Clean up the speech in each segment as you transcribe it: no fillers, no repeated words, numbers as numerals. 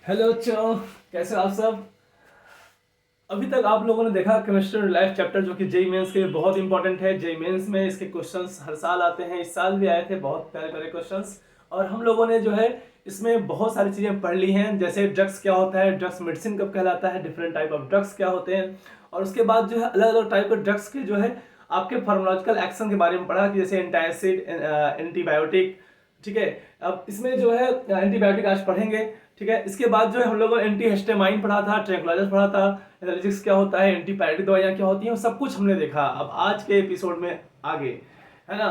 Hello बच्चों, कैसे हो आप सब। अभी तक आप लोगों ने देखा केमिस्ट्री लाइफ चैप्टर जो कि जेई मेंस के लिए बहुत इंपॉर्टेंट है। जेई मेंस में इसके क्वेश्चंस हर साल आते हैं, इस साल भी आए थे बहुत प्यारे प्यारे क्वेश्चंस। और हम लोगों ने जो है इसमें बहुत सारी चीज़ें पढ़ ली हैं, जैसे ड्रग्स क्या होता है, ड्रग्स मेडिसिन कब कहलाता है, डिफरेंट टाइप ऑफ ड्रग्स क्या होते हैं। और उसके बाद जो है अलग अलग टाइप के ड्रग्स के जो है आपके फार्माकोलॉजिकल एक्शन के बारे में पढ़ा कि जैसे एंटासिड, एंटीबायोटिक। ठीक है, अब इसमें जो है एंटीबायोटिक आज पढ़ेंगे। ठीक है, इसके बाद जो है हम लोगों ने एंटी हिस्टामाइन पढ़ा था, ट्रैंक्विलाइजर पढ़ा था, एनालिटिक्स क्या होता है, एंटीपायरेटिक दवाइयाँ क्या होती हैं, सब कुछ हमने देखा। अब आज के एपिसोड में आगे है ना,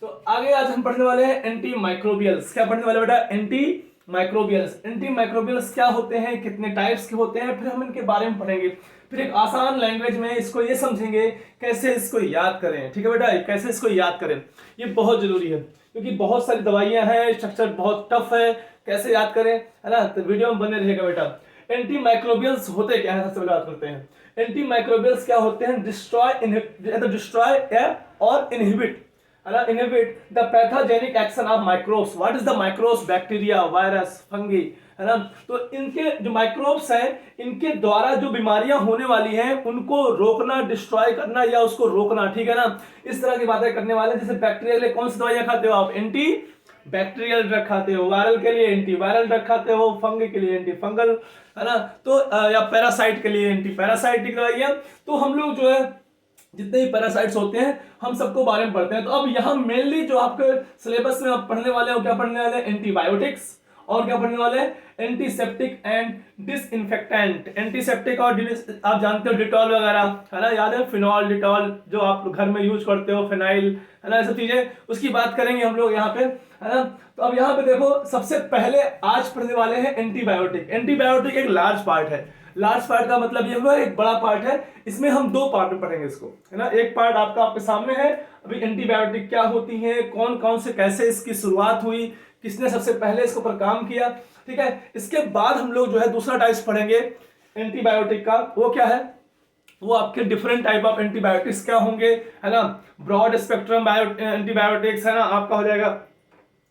तो आगे आज हम पढ़ने वाले हैं एंटी माइक्रोबियल्स। क्या पढ़ने वाले बेटा? Anti microbials. एंटी माइक्रोबियल्स क्या होते हैं, कितने टाइप्स के होते हैं, फिर हम इनके बारे में पढ़ेंगे। फिर एक आसान लैंग्वेज में इसको ये समझेंगे कैसे इसको याद करें। ठीक है बेटा, कैसे इसको याद करें, ये बहुत जरूरी है क्योंकि बहुत सारी दवाइयां हैं, स्ट्रक्चर बहुत टफ है, कैसे याद करें, है ना। तो वीडियो में बने रहेगा बेटा। एंटी माइक्रोबियल्स होते क्या है, सबसे पहले बात करते हैं। एंटी माइक्रोबियल्स क्या होते हैं? डिस्ट्रॉय और इनहिबिट, है ना, inhibit the pathogenic action of microbes. What is the microbes? Bacteria, virus, fungi, है ना। तो इनके जो माइक्रोब्स हैं, इनके द्वारा जो बीमारियां होने वाली हैं उनको रोकना, डिस्ट्रॉय करना या उसको रोकना। ठीक है ना, इस तरह की बातें करने वाले। जैसे बैक्टीरिया के लिए कौन सी दवाइयां खाते हो आप? एंटी बैक्टीरियल ड्रग खाते हो, वायरल के लिए एंटी वायरल ड्रग खाते हो, फंगी के लिए एंटी फंगल, है ना। तो या पैरासाइट के लिए एंटी पैरासाइटिक दवाइयां। तो हम लोग जो है जितने भी पैरासाइट्स होते हैं हम सबको बारे में पढ़ते हैं। तो अब यहाँ मेनली जो आपके सिलेबस में आप पढ़ने वाले हो, क्या पढ़ने वाले हैं? एंटीबायोटिक्स। और क्या पढ़ने वाले हैं? Antiseptic and disinfectant. एंटीसेप्टिक और आप जानते हो डिटॉल वगैरह, है ना, याद है? फिनॉल, डिटॉल जो आप घर में यूज करते हो, फिनाइल, है ना, ये सब चीजें उसकी बात करेंगे हम लोग यहाँ पे, है ना। तो अब यहाँ पे देखो, सबसे पहले आज पढ़ने वाले हैं एंटीबायोटिक। एंटीबायोटिक एक लार्ज पार्ट है। लार्ज पार्ट का मतलब ये हुआ एक बड़ा पार्ट है। इसमें हम दो पार्ट में पढ़ेंगे इसको, है ना। एक पार्ट आपका आपके सामने है, अभी एंटीबायोटिक क्या होती है, कौन कौन से, कैसे इसकी शुरुआत हुई, किसने सबसे पहले इसके ऊपर काम किया। ठीक है, इसके बाद हम लोग जो है दूसरा टाइप्स पढ़ेंगे एंटीबायोटिक का। वो क्या है? वो आपके डिफरेंट टाइप ऑफ एंटीबायोटिक्स क्या होंगे, है ना। ब्रॉड स्पेक्ट्रम एंटीबायोटिक्स, है ना, आपका हो जाएगा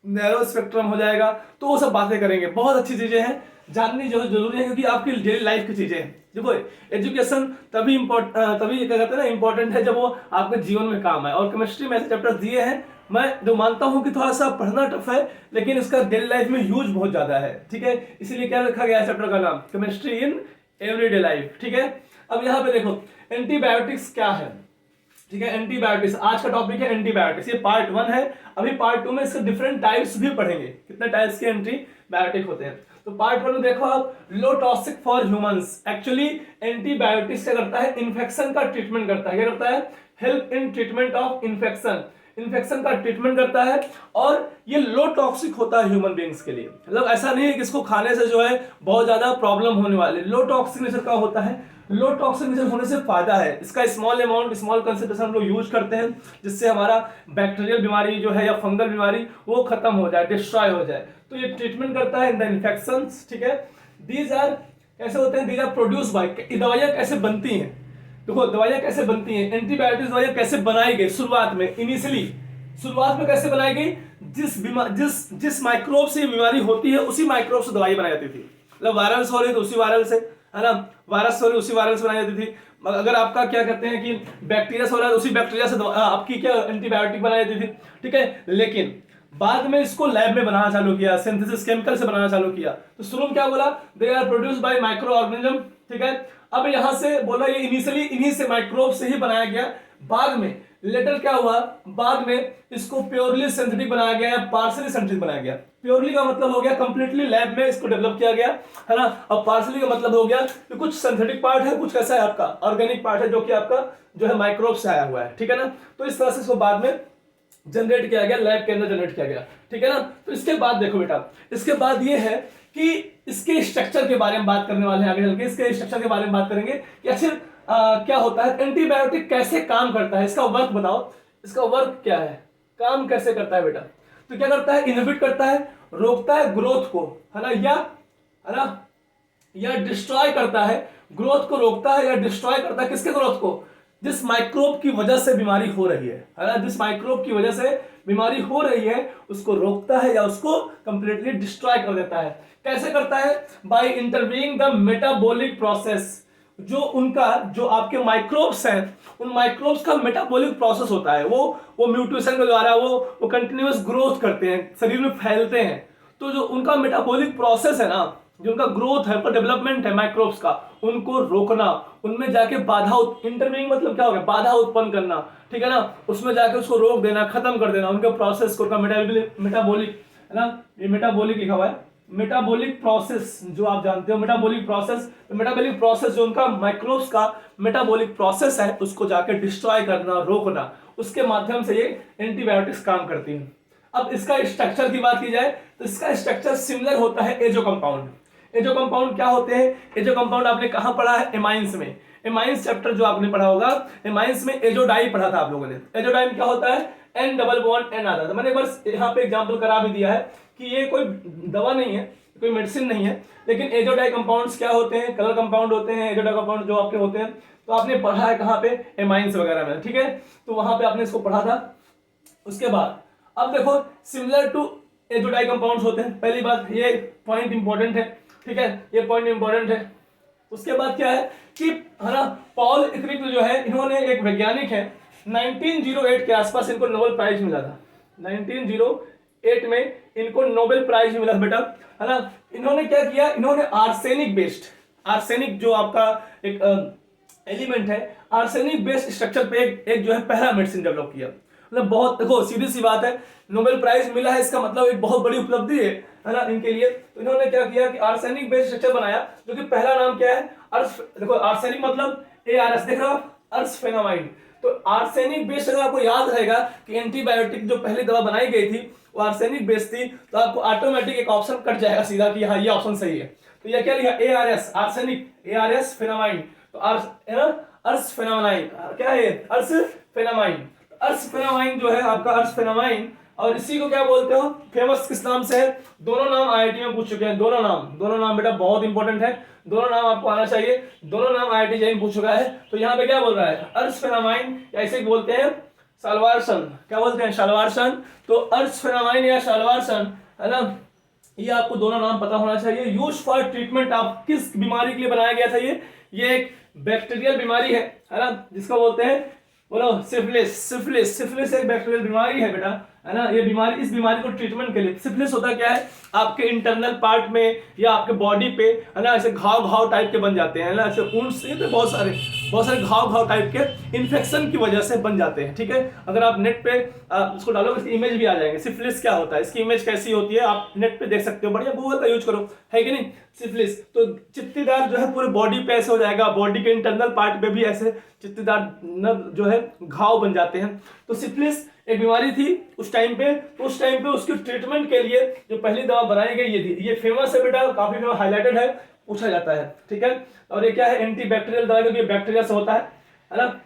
नैरो स्पेक्ट्रम हो जाएगा। तो वो सब बातें करेंगे, बहुत अच्छी चीजें हैं, जाननी जो जरूरी है क्योंकि आपकी डेली लाइफ की चीजें हैं। देखो, एजुकेशन तभी तभी क्या कहते हैं ना, इंपॉर्टेंट है जब वो आपके जीवन में काम आए। और केमिस्ट्री में ऐसे चैप्टर्स दिए हैं, मैं जो मानता हूं कि थोड़ा सा पढ़ना टफ है लेकिन इसका डेली लाइफ में यूज बहुत ज्यादा है। ठीक है, इसीलिए क्या रखा गया है चैप्टर का नाम? Chemistry in everyday life. ठीक है, अब यहाँ पे देखो एंटीबायोटिक्स क्या है। ठीक है, एंटीबायोटिक्स आज का टॉपिक है एंटीबायोटिक्स। ये पार्ट 1 है। अभी पार्ट 2 में इसके डिफरेंट टाइप्स भी पढ़ेंगे, कितने टाइप्स के एंटीबायोटिक होते हैं। तो पार्ट 1 में देखो आप, low toxic for humans. Actually antibiotics क्या करता है? इन्फेक्शन का ट्रीटमेंट करता है। क्या करता है? Help in treatment of infection. Infection का ट्रीटमेंट करता है और ये लो टॉक्सिक होता है ह्यूमन बींग्स के लिए। मतलब ऐसा नहीं है कि इसको खाने से जो है बहुत ज्यादा प्रॉब्लम होने वाली। लो टॉक्सिक नेचर का होता है। लो टॉक्सिक नेचर होने से फायदा है इसका, स्मॉल अमाउंट, स्मॉल कंसेंट्रेशन हम लोग यूज करते हैं जिससे हमारा बैक्टीरियल बीमारी जो है या फंगल बीमारी वो खत्म हो जाए, डिस्ट्रॉय हो जाए। तो ये ट्रीटमेंट करता है इन द इन्फेक्शंस। ठीक है, दीज आर कैसे होते हैं? दीज आर प्रोड्यूस बाय, दवाइयां कैसे बनती हैं? देखो दवाइयां कैसे बनती हैं, एंटीबायोटिक्स दवाइयां कैसे बनाई गई शुरुआत में, इनिशियली शुरुआत में कैसे बनाई गई? जिस माइक्रोब से बीमारी होती है उसी माइक्रोब से दवाई बनाई जाती थी। मतलब वायरल से हो रही तो उसी वायरल से, है ना, वायरस से हो रही उसी वायरल से बनाई जाती थी। अगर आपका क्या कहते हैं कि बैक्टीरिया से हो रहा है उसी बैक्टीरिया से आपकी क्या एंटीबायोटिक बनाई जाती थी। ठीक है, लेकिन बाद में इसको लैब में बनाना चालू किया, सिंथेसिस केमिकल से बनाना चालू किया। तो शुरू में क्या बोला? They are produce by microorganism. ठीक है, अब यहां से बोला ये इनिशियली इन्हीं से माइक्रोब से ही बनाया गया। बाद में लेटर क्या हुआ? बाद में इसको प्योरली सिंथेटिक बनाया गया या पार्शली सिंथेटिक बनाया गया। प्योरली का मतलब हो गया कंप्लीटली लैब में इसको डेवलप किया गया, है ना। और पार्शली का मतलब हो गया कि कुछ सिंथेटिक पार्ट है, कुछ कैसा है आपका ऑर्गेनिक पार्ट है जो कि आपका जो है माइक्रोब से आया हुआ है। ठीक है ना, तो इस तरह से इसको बाद में जनरेट किया गया, लैब के अंदर जनरेट किया गया। ठीक है ना, तो इसके बाद देखो बेटा, इसके बाद ये है कि इसके स्ट्रक्चर के बारे में बात करने वाले हैं। आगे चल के इसके स्ट्रक्चर के बारे में बात करेंगे कि आखिर क्या होता है, एंटीबायोटिक कैसे काम करता है, इसका वर्क बताओ, इसका वर्क क्या है, काम कैसे करता है बेटा। तो क्या करता है? इनहिबिट करता है, रोकता है ग्रोथ को, है ना, है ना, या डिस्ट्रॉय करता है, ग्रोथ को रोकता है या डिस्ट्रॉय करता है। किसके ग्रोथ को? जिस माइक्रोब की वजह से बीमारी हो रही है ना, जिस माइक्रोब की वजह से बीमारी हो रही है उसको रोकता है या उसको कंप्लीटली डिस्ट्रॉय कर देता है। कैसे करता है? By intervening the metabolic process. जो आपके माइक्रोब्स हैं, उन माइक्रोब्स का मेटाबॉलिक प्रोसेस होता है, वो म्यूटेशन के द्वारा वो कंटिन्यूअस ग्रोथ करते हैं, शरीर में फैलते हैं। तो जो उनका मेटाबॉलिक प्रोसेस है ना, जो उनका ग्रोथ है, उनका डेवलपमेंट है माइक्रोब्स का, उनको रोकना, उनमें जाके इंटरवीनिंग मतलब क्या हो गया? बाधा उत्पन्न करना, ठीक है ना, उसमें जाके उसको रोक देना, खत्म कर देना, उनके प्रोसेस को, मेटाबॉलिक है ना, ये मेटाबॉलिक लिखा हुआ है, मेटाबॉलिक प्रोसेस जो आप जानते हो, मेटाबॉलिक प्रोसेस। तो मेटाबॉलिक प्रोसेस जो उनका माइक्रोब्स का मेटाबॉलिक प्रोसेस है उसको जाके डिस्ट्रॉय करना, रोकना, उसके माध्यम से ये एंटीबायोटिक्स काम करती हैं। अब इसका स्ट्रक्चर की बात की जाए तो इसका स्ट्रक्चर सिमिलर होता है एजो कंपाउंड। एजो कंपाउंड क्या होते हैं? एजो कंपाउंड आपने कहां पढ़ा है? एमाइंस में। एमाइंस चैप्टर जो आपने पढ़ा होगा, एमाइंस में एजोडाई पढ़ा था आप लोगों ने। एजोडाई क्या होता है? एन डबल बॉन्ड एन आता था। मैंने बस यहाँ पे एग्जांपल करा भी दिया है कि ये कोई दवा नहीं है, कोई मेडिसिन नहीं है, लेकिन एजोडाई कंपाउंड्स क्या होते हैं? कलर कंपाउंड होते हैं एजोडाई कंपाउंड जो आपके होते हैं। तो आपने पढ़ा है कहाँ पे? एमाइंस वगैरह में, ठीक है, तो वहां पे आपने इसको पढ़ा था। उसके बाद अब देखो, सिमिलर टू एजोडाई कंपाउंड्स होते हैं, पहली बात ये पॉइंट इंपॉर्टेंट है, ठीक है, ये पॉइंट इंपॉर्टेंट है। उसके बाद क्या है कि है ना, पॉल इक्रिक जो है, इन्होंने एक वैज्ञानिक है, 1908 के आसपास इनको नोबेल प्राइज मिला था। 1908 में इनको नोबेल प्राइज मिला बेटा, है ना। इन्होंने क्या किया? इन्होंने आर्सेनिक जो आपका एक एलिमेंट है, आर्सेनिक बेस्ड स्ट्रक्चर पे एक जो है पहला मेडिसिन डेवलप किया। मतलब बहुत, देखो सीधी सी बात है, नोबेल प्राइज मिला है, इसका मतलब एक बहुत बड़ी उपलब्धि है ना इनके लिए। तो इन्होंने क्या किया कि आर्सेनिक बेस्ड स्ट्रक्चर बनाया, जो कि पहला नाम क्या है? देखो आर्सेनिक मतलब ARS, देख रहे हो आप, अर्सफेनामाइड। तो आर्सेनिक बेस्ड, अगर आपको याद रहेगा कि एंटीबायोटिक जो पहली दवा बनाई गई थी वो आर्सेनिक बेस्ड थी, तो आपको ऑटोमेटिक एक ऑप्शन कट जाएगा सीधा कि हाँ ये ऑप्शन सही है। तो ये क्या लिखा? ARS, arsenic, ARS फेनामाइड। तो अर्सफेनामाइड क्या है? अर्सफेनामाइड। अर्सफेनामाइन जो है आपका, अर्सफेनामाइन, और इसी को क्या बोलते हो? फेमस किस नाम से है? दोनों नाम IIT में पूछ चुके हैं, दोनों नाम बेटा बहुत इंपॉर्टेंट है, दोनों नाम आपको आना चाहिए, दोनों नाम IIT जेईई पूछ चुका है। तो यहाँ पे क्या बोल रहा है? अर्सफेनामाइन, या इसे बोलते हैं साल्वारसन। क्या बोलते हैं? साल्वारसन। तो अर्सफेनामाइन या साल्वारसन, है ना, ये आपको दोनों नाम पता होना चाहिए। यूज फॉर ट्रीटमेंट ऑफ, किस बीमारी के लिए बनाया गया था ये एक बैक्टीरियल बीमारी है ना, जिसको बोलते हैं, बोलो, सिफिलिस। सिफिलिस एक बैक्टीरियल बीमारी है बेटा, है ना। ये बीमारी, इस बीमारी को ट्रीटमेंट के लिए, सिफिलिस होता क्या है? आपके इंटरनल पार्ट में या आपके बॉडी पे, है ना, ऐसे घाव टाइप के बन जाते हैं ना, ऐसे ऊंट से, तो बहुत सारे घाव टाइप के इन्फेक्शन की वजह से बन जाते हैं, ठीक है। अगर आप नेट पे इसको डालोगे, इसकी इमेज भी आ जाएंगे, सिफिलिस क्या होता है, इसकी इमेज कैसी होती है, आप नेट पे देख सकते हो, बढ़िया गूगल का यूज करो, है कि नहीं। सिफिलिस तो चित्तीदार जो है पूरे बॉडी पे ऐसे हो जाएगा, बॉडी के इंटरनल पार्ट पे भी ऐसे चित्तीदार नर्व जो है घाव बन जाते हैं। तो सिफिलिस एक बीमारी थी उस टाइम पे, उसकी ट्रीटमेंट के लिए जो पहली दवा बनाई गई ये थी। ये फेमस है बेटा, काफी फेमस, हाईलाइटेड है, पूछा जाता है, ठीक है। और ये क्या है? एंटीबैक्टीरियल दवा, क्योंकि बैक्टीरिया से होता है ना,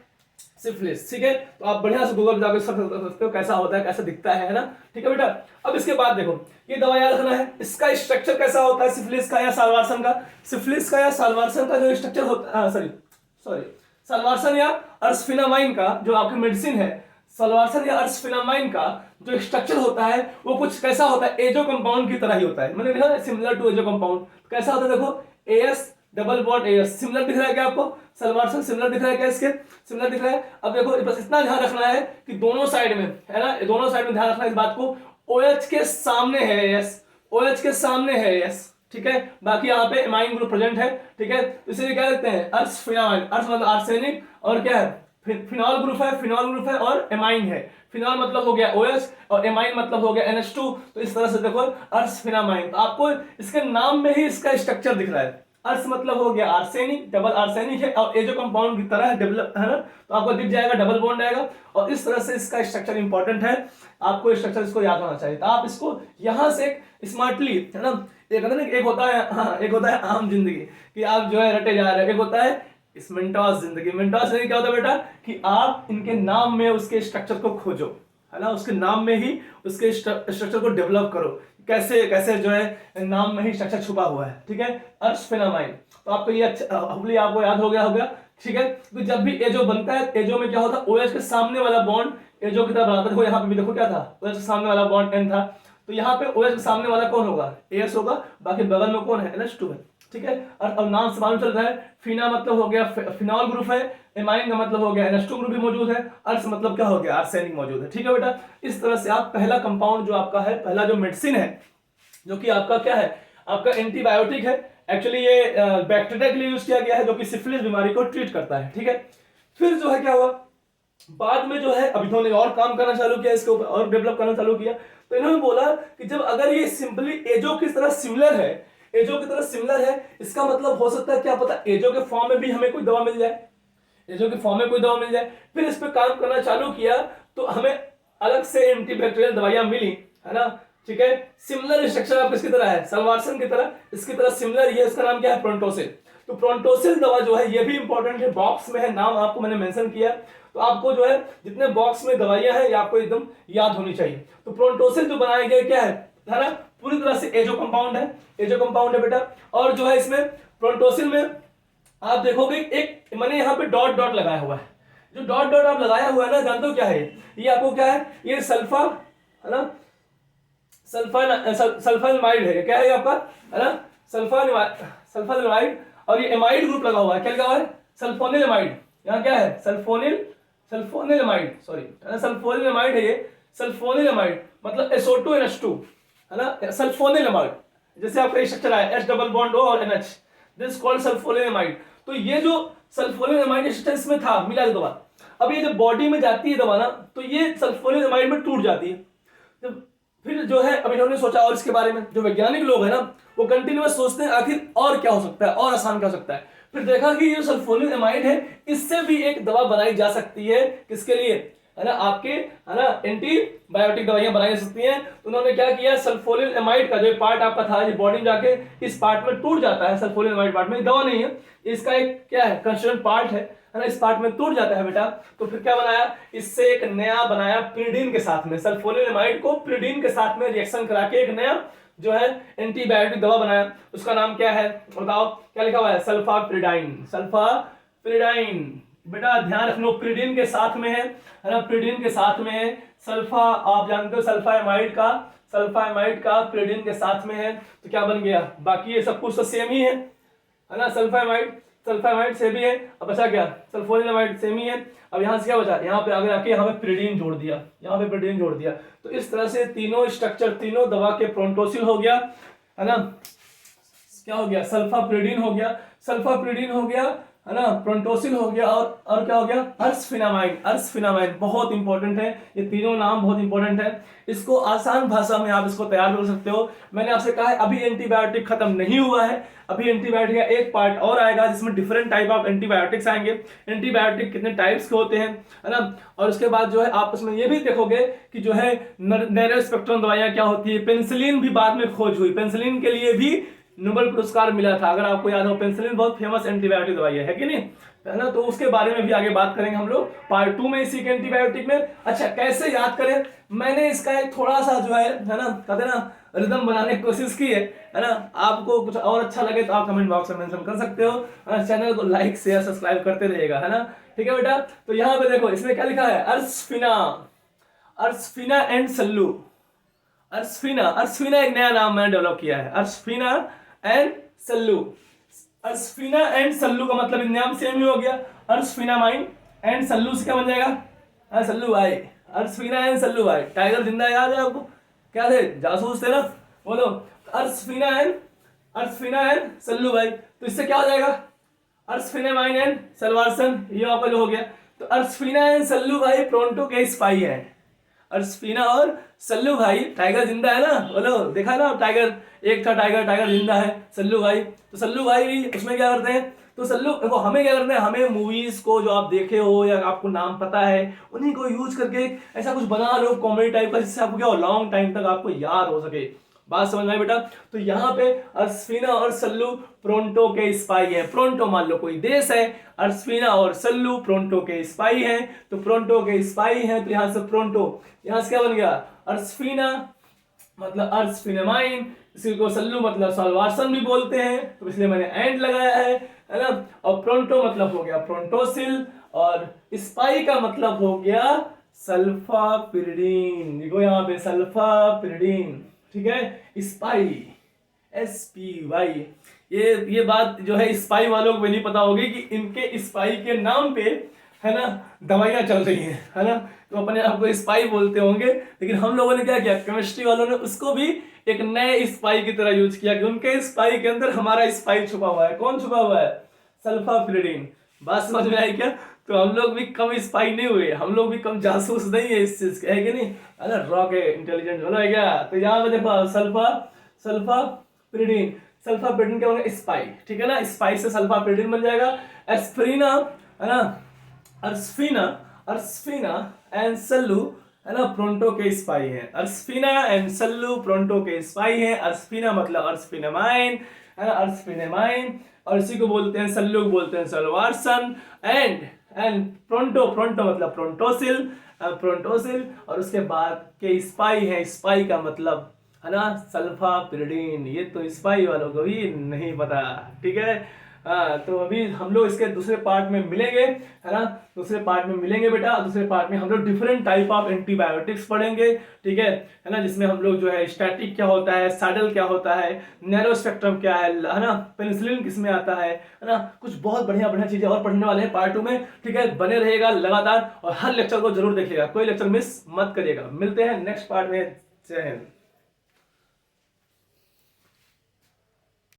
सिफिलिस, ठीक है। तो आप बढ़िया से गूगल पे जाकर सर्च कर सकते हो कैसा होता है, कैसा दिखता है ना, ठीक है बेटा। अब इसके बाद देखो, ये दवा याद रखना है, इसका स्ट्रक्चर कैसा होता है सिफिलिस का या साल्वारसन का। सिफिलिस का या साल्वारसन का जो स्ट्रक्चर होता है, सॉरी साल्वारसन या अर्सफेनामाइन का जो आपकी मेडिसिन है, साल्वारसन या अर्सफेनामाइन का जो स्ट्रक्चर होता है वो कुछ कैसा होता है? एजो कंपाउंड की तरह ही होता है। मैंने लिखा है सिमिलर टू एजो कंपाउंड। कैसा होता है? देखो, AS double bond AS, similar दिख रहा है क्या आपको? साल्वारसन सिमिलर दिख रहा है क्या? इसके सिमिलर दिख रहा है। अब देखो, बस इतना ध्यान रखना है कि दोनों साइड में, है ना, दोनों साइड में ध्यान रखना है इस बात को, OH के सामने है AS, OH के सामने है AS, ठीक है। बाकी यहाँ पे एमाइन ग्रुप प्रेजेंट है, ठीक है। तो इसे क्या लिखते हैं? अर्सफेनामाइन, अर्स मतलब आर्सेनिक, और क्या है? फिनॉल ग्रुप है और एमाइन है। फिनॉल मतलब हो गया OH और एमाइन मतलब हो गया NH2। तो इस तरह से देखो अर्सफेनामाइन, तो आपको इसके नाम में ही इसका स्ट्रक्चर दिख रहा है। अर्स मतलब हो गया आर्सेनिक, डबल आर्सेनिक है, और एजो कंपाउंड की तरह डेवलप, है ना, तो आपको दिख जाएगा, डबल बॉन्ड आएगा, और इस तरह से इसका स्ट्रक्चर इंपॉर्टेंट है, आपको स्ट्रक्चर इसको याद होना चाहिए। तो आप इसको यहाँ से स्मार्टली, है ना, एक होता है, हाँ, एक होता है आम जिंदगी कि आप जो है रटे जा रहे हैं, एक होता है इस मेंटोस जिंदगी। मेंटोस जिंदगी क्या होता है बेटा? कि आप इनके नाम में उसके स्ट्रक्चर को खोजो, है ना, उसके नाम में ही उसके स्ट्रक्चर को डेवलप करो। कैसे कैसे जो है नाम में ही स्ट्रक्चर छुपा हुआ है, ठीक है। अर्शफेनामाइड, तो आपको ये अच्छा होपफुली आपको याद हो गया होगा, ठीक है। तो जब भी एजो बनता है, एजो में क्या होता है, OH के सामने वाला बॉन्ड एजो की तरफ बनाता है। देखो यहाँ पे भी देखो क्या था, OH के सामने वाला बॉन्ड N था, तो यहाँ पे OH के सामने वाला कौन होगा, AS होगा, बाकी बगल में कौन है, NH2 है, ठीक है। और अब नाम से मालूम चल रहा है, फिना मतलब हो गया फिनॉल ग्रुप है, एमाइन का मतलब हो गया NH2 ग्रुप भी मौजूद है, अर्स मतलब क्या हो गया, आर्सेनिक मौजूद है, ठीक है बेटा। इस तरह से आप पहला कंपाउंड जो आपका है, पहला जो मेडिसिन है, जो कि आपका क्या है, आपका एंटीबायोटिक है। एक्चुअली ये बैक्टीरिया के लिए यूज किया गया है, जो कि सिफिलिस बीमारी को ट्रीट करता है, ठीक है। फिर जो है क्या हुआ, बाद में जो है अभी इन्होंने और काम करना चालू किया, इसके ऊपर और डेवलप करना चालू किया। तो इन्होंने बोला कि जब अगर ये सिंपली एजो की तरह सिमिलर है, एजो की तरह सिमिलर है, इसका मतलब हो सकता है क्या पता एजो के फॉर्म में भी हमें कोई दवा मिल जाए, एजो के फॉर्म में कोई दवा मिल जाए। फिर इस पे काम करना चालू किया तो हमें अलग से एंटीबैक्टीरियल दवाइयां मिली, है ना, ठीक है। सिमिलर स्ट्रक्चर आप किसकी तरह है, सलवारसन की तरह, इसकी तरह सिमिलर, ये इसका नाम क्या है, प्रोंटोसिल। तो प्रोंटोसिल दवा जो है ये भी इंपॉर्टेंट है, बॉक्स में है, नाम आपको मैंने मेंशन किया, तो आपको जो है जितने बॉक्स में दवाइयां हैं ये आपको एकदम याद होनी चाहिए। तो प्रोंटोसिल जो बनाया गया क्या है ना, पूरी तरह से एजो कंपाउंड है, एजो कंपाउंड है बेटा। और जो है इसमें प्रोंटोसिल में आप देखोगे एक मैंने यहाँ पे डॉट डॉट लगाया हुआ है, जो डॉट डॉट आप लगाया हुआ है ना, जानते हो क्या है ये आपको क्या है, ये सल्फा है ना, सल्फानिमाइड है, क्या है आपका, है ना, सल्फानिमाइड। और ये एमाइड ग्रुप लगा हुआ है, क्या लगा हुआ है, सल्फोनिलमाइड। यहाँ क्या है, सल्फोनिलमाइड, सॉरी सल्फोनिलमाइड है ये, सल्फोनिलमाइड मतलब SO2NH2 है ना, सल्फोनिलमाइड। जैसे आपका स्ट्रक्चर है H डबल बॉन्ड O और NH, दिस कॉल्ड सल्फोनिलमाइड। तो ये जो सल्फोनिलमाइड स्ट्रक्चर में था, मिला दवा, अब ये जब बॉडी में जाती है दवा ना, तो ये सल्फोनिलमाइड में टूट जाती है। जब फिर जो है अब इन्होंने सोचा, और इसके बारे में जो वैज्ञानिक लोग हैं ना, वो कंटिन्यूअस सोचते हैं आखिर और क्या हो सकता है, और आसान क्या हो सकता है। फिर देखा कि ये सल्फोनिलमाइड है, इससे भी एक दवा बनाई जा सकती है, किसके लिए, है ना, आपके, है ना, एंटीबायोटिक दवाइयां बनाई जा सकती हैं। तो उन्होंने क्या किया, सल्फोनिलमाइड का जो पार्ट आपका था, ये बॉडी में जाके इस पार्ट में टूट जाता है, सल्फोनिलमाइड पार्ट में, दवा नहीं है, इसका एक क्या है, कंस्टिट्यूएंट पार्ट है ना, इस पार्ट में टूट जाता है बेटा। तो फिर क्या बनाया, इससे एक नया बनाया पिरिडीन के साथ में, सल्फोनिलमाइड को पिरिडीन के साथ में रिएक्शन करा के एक नया जो है एंटीबायोटिक दवा बनाया। उसका नाम क्या है बताओ, क्या लिखा हुआ है, सल्फापिरिडाइन, सल्फापिरिडाइन। बेटा ध्यान रखना, पिरिडीन के साथ में है ना, पिरिडीन के साथ में है, सल्फा आप जानते हो सल्फामाइड का पिरिडीन के साथ में है, तो क्या बन गया, बाकी ये सब कुछ तो सेम ही है ना, सल्फामाइड से भी है, अब बचा क्या, सल्फोनिलमाइड सेम ही है। अब यहाँ से क्या बचा, यहाँ पे आगे आके यहाँ पे पिरिडीन जोड़ दिया, यहाँ पे पिरिडीन जोड़ दिया। तो इस तरह से तीनों स्ट्रक्चर, तीनों दवा के, प्रोंटोसिल हो गया, है ना, क्या हो गया, सल्फापिरिडीन हो गया, है ना, प्रोंटोसिल हो गया, और क्या हो गया, अर्सफेनामाइड बहुत इंपॉर्टेंट है, ये तीनों नाम बहुत इंपॉर्टेंट है। इसको आसान भाषा में आप इसको तैयार कर सकते हो। मैंने आपसे कहा है अभी एंटीबायोटिक खत्म नहीं हुआ है, अभी एंटीबायोटिक का एक पार्ट और आएगा, जिसमें डिफरेंट टाइप ऑफ एंटीबायोटिक्स आएंगे, एंटीबायोटिक कितने टाइप्स के होते हैं, है ना। और उसके बाद जो है आप उसमें ये भी देखोगे कि जो है नैरो स्पेक्ट्रम दवाइयां क्या होती है। पेनिसिलिन भी बाद में खोज हुई, पेनिसिलिन के लिए भी नोबेल पुरस्कार मिला था, अगर आपको याद हो। पेनिसिलिन बहुत फेमस एंटीबायोटिक दवाई है कि नहीं, है ना। तो उसके बारे में भी आगे बात करेंगे हम लोग पार्ट 2 में इसी के एंटीबायोटिक में। अच्छा कैसे याद करें, मैंने इसका एक थोड़ा सा जो है ना, कहते ना, रिदम बनाने की कोशिश की है ना। आपको कुछ और अच्छा लगे तो आप कमेंट बॉक्स में मेंशन कर सकते हो, चैनल को लाइक शेयर सब्सक्राइब करते रहिएगा, है ना, ठीक है बेटा। तो यहाँ पे देखो इसमें क्या लिखा है, अर्सफिना एंड सल्लू। अर्सफिना एक नया नाम मैंने डेवलप किया है, अर्सफिना एंड सल्लू का मतलब नाम सेम ही हो गया, अर्सफिनामाइन एंड सल्लू से क्या बन जाएगा, सल्लू भाई, अर्सफिना एंड सल्लू भाई। टाइगर जिंदा याद है आपको, क्या थे, जासूस थे ना, बोलो, अर्सफिना एंड सल्लू भाई। तो इससे क्या हो जाएगा, अर्सफिनामाइन एंड सलवारसन, ये आपका जो हो गया। तो अर्सफिना एंड सल्लू भाई प्रोंटो के स्पाई है, अर्सफिना और सल्लू भाई, टाइगर जिंदा है ना, बोलो, देखा ना टाइगर, एक था टाइगर जिंदा है, सल्लू भाई। तो सल्लू भाई उसमें क्या करते हैं, तो सल्लू देखो हमें क्या करते हैं, हमें मूवीज को जो आप देखे हो या आपको नाम पता है उन्हीं को यूज करके ऐसा कुछ बना लो कॉमेडी टाइप का, जिससे आपको क्या हो, लॉन्ग टाइम तक आपको याद हो सके। बात समझ में आई बेटा। तो यहाँ पे अर्सफिना और सल्लू प्रोंटो के स्पाई है। प्रोंटो मान लो कोई देश है, अर्सफिना और सल्लू प्रोंटो के स्पाई हैं, तो प्रोंटो के स्पाई हैं, तो यहाँ से प्रोंटो, यहाँ से क्या बन गया, अर्सफिना मतलब अर्सफिनेमाइन, इसी को सल्लू मतलब सलवारसन भी बोलते हैं, तो इसलिए मैंने एंड लगाया है ना। और प्रोंटो मतलब हो गया प्रोंटोसिल, और स्पाई का मतलब हो गया सल्फापिरिडीन। देखो यहाँ पे सल्फापिरिडीन, ठीक है। स्पाई, SPY, ये बात जो है स्पाई वालों को भी नहीं पता होगी कि इनके स्पाई के नाम पे, है ना, दवाइयां चल रही हैं, है ना। तो अपने आप को स्पाई बोलते होंगे, लेकिन हम लोगों ने क्या किया, केमिस्ट्री वालों ने उसको भी एक नए स्पाई की तरह यूज किया कि उनके स्पाई के अंदर हमारा स्पाई छुपा हुआ है। कौन छुपा हुआ है? सल्फापिरिडीन। बात समझ में आई क्या? तो हम लोग भी कम स्पाई नहीं हुए, हम लोग भी कम जासूस नहीं है इस चीज के, है कि नहीं? है ना, रॉ के इंटेलिजेंट वाला है क्या? तो यहाँ पे देखो सल्फापिरिडीन, सल्फापिरिडीन क्या होगा? स्पाई, ठीक है ना। स्पाई से सल्फापिरिडीन बन जाएगा। एस्प्रिना, है ना, अर्सफिना, अर्सफिना एंड सल्लू, है ना, प्रोंटो के स्पाई है। अर्सफिना एंड सल्लू प्रोंटो के स्पाई है। अर्सफिना मतलब अर्सफिनेमाइन, है ना, अर्सफिनेमाइन, और इसी को बोलते हैं, सल्लू को बोलते हैं सलवारसन। एंड प्रोंटो, प्रोंटो मतलब प्रोंटोसिल, प्रोंटोसिल, और उसके बाद के स्पाई है। स्पाई का मतलब, है ना, सल्फापिरिडीन। ये तो स्पाई वालों को भी नहीं पता, ठीक है। हाँ, तो अभी हम लोग इसके दूसरे पार्ट में मिलेंगे, है ना, दूसरे पार्ट में मिलेंगे बेटा। दूसरे पार्ट में हम लोग डिफरेंट टाइप ऑफ एंटीबायोटिक्स पढ़ेंगे, ठीक है ना, जिसमें हम लोग जो है स्टैटिक क्या होता है, सैडल क्या होता है, नैरो स्पेक्ट्रम क्या है ना, पेनिसिलिन किसमें आता है ना, कुछ बहुत बढ़िया बढ़िया चीजें और पढ़ने वाले हैं पार्ट 2 में, ठीक है। बने रहेगा लगातार और हर लेक्चर को जरूर देखिएगा, कोई लेक्चर मिस मत करिएगा। मिलते हैं नेक्स्ट पार्ट में। जय हिंद।